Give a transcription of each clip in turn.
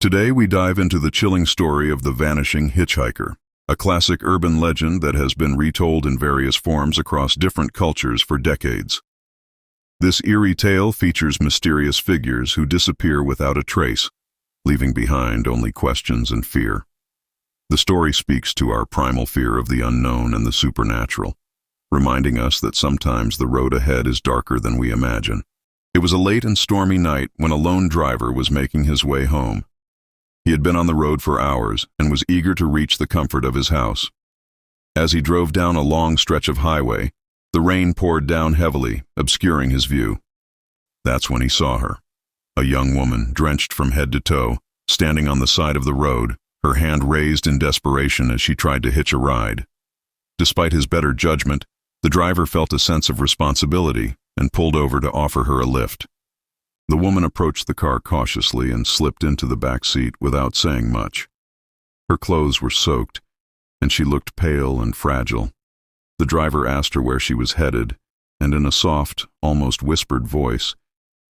Today we dive into the chilling story of the Vanishing Hitchhiker, a classic urban legend that has been retold in various forms across different cultures for decades. This eerie tale features mysterious figures who disappear without a trace, leaving behind only questions and fear. The story speaks to our primal fear of the unknown and the supernatural, reminding us that sometimes the road ahead is darker than we imagine. It was a late and stormy night when a lone driver was making his way home. He had been on the road for hours and was eager to reach the comfort of his house. As he drove down a long stretch of highway, the rain poured down heavily, obscuring his view. That's when he saw her, a young woman drenched from head to toe, standing on the side of the road, her hand raised in desperation as she tried to hitch a ride. Despite his better judgment, the driver felt a sense of responsibility and pulled over to offer her a lift. The woman approached the car cautiously and slipped into the back seat without saying much. Her clothes were soaked, and she looked pale and fragile. The driver asked her where she was headed, and in a soft, almost whispered voice,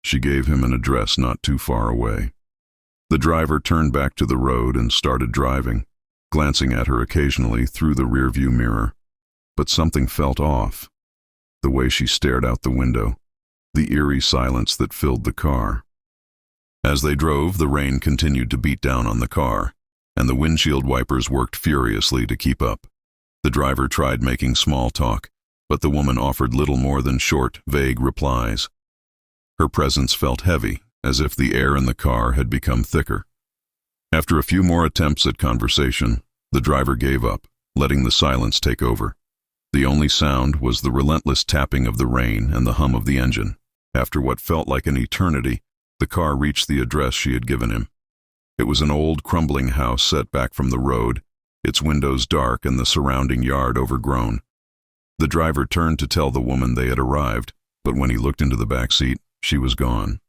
she gave him an address not too far away. The driver turned back to the road and started driving, glancing at her occasionally through the rearview mirror. But something felt off. The way she stared out the window, the eerie silence that filled the car. As they drove, the rain continued to beat down on the car, and the windshield wipers worked furiously to keep up. The driver tried making small talk, but the woman offered little more than short, vague replies. Her presence felt heavy, as if the air in the car had become thicker. After a few more attempts at conversation, the driver gave up, letting the silence take over. The only sound was the relentless tapping of the rain and the hum of the engine. After what felt like an eternity, the car reached the address she had given him. It was an old, crumbling house set back from the road, its windows dark and the surrounding yard overgrown. The driver turned to tell the woman they had arrived, but when he looked into the back seat, she was gone.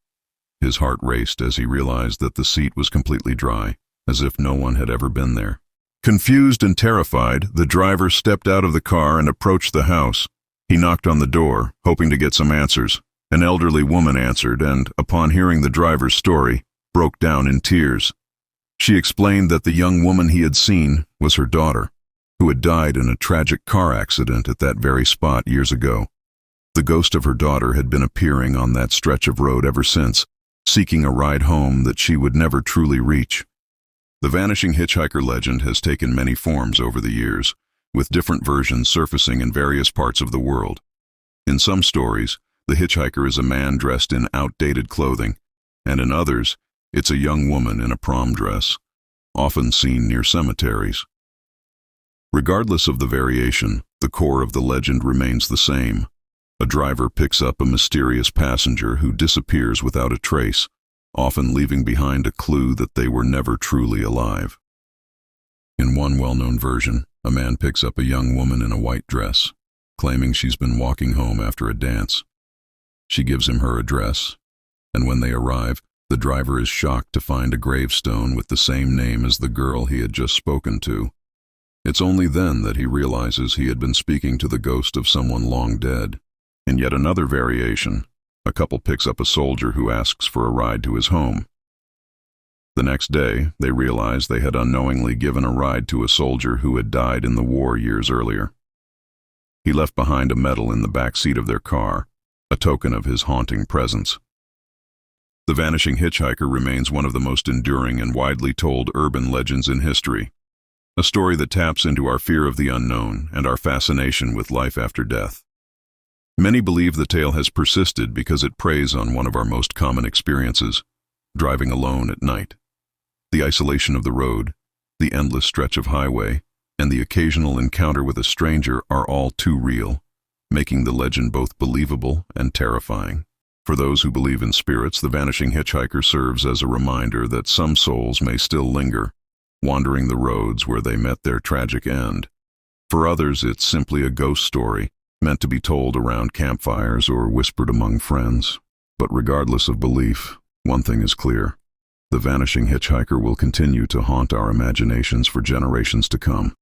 His heart raced as he realized that the seat was completely dry, as if no one had ever been there. Confused and terrified, the driver stepped out of the car and approached the house. He knocked on the door, hoping to get some answers. An elderly woman answered and, upon hearing the driver's story, broke down in tears. She explained that the young woman he had seen was her daughter, who had died in a tragic car accident at that very spot years ago. The ghost of her daughter had been appearing on that stretch of road ever since, seeking a ride home that she would never truly reach. The Vanishing Hitchhiker legend has taken many forms over the years, with different versions surfacing in various parts of the world. In some stories, the hitchhiker is a man dressed in outdated clothing, and in others, it's a young woman in a prom dress, often seen near cemeteries. Regardless of the variation, the core of the legend remains the same. A driver picks up a mysterious passenger who disappears without a trace, often leaving behind a clue that they were never truly alive. In one well-known version, a man picks up a young woman in a white dress, claiming she's been walking home after a dance. She gives him her address, and when they arrive, the driver is shocked to find a gravestone with the same name as the girl he had just spoken to. It's only then that he realizes he had been speaking to the ghost of someone long dead. In yet another variation, a couple picks up a soldier who asks for a ride to his home. The next day, they realize they had unknowingly given a ride to a soldier who had died in the war years earlier. He left behind a medal in the back seat of their car, a token of his haunting presence. The Vanishing Hitchhiker remains one of the most enduring and widely told urban legends in history, a story that taps into our fear of the unknown and our fascination with life after death. Many believe the tale has persisted because it preys on one of our most common experiences, driving alone at night. The isolation of the road, the endless stretch of highway, and the occasional encounter with a stranger are all too real, making the legend both believable and terrifying. For those who believe in spirits, the Vanishing Hitchhiker serves as a reminder that some souls may still linger, wandering the roads where they met their tragic end. For others, it's simply a ghost story, meant to be told around campfires or whispered among friends. But regardless of belief, one thing is clear: the Vanishing Hitchhiker will continue to haunt our imaginations for generations to come.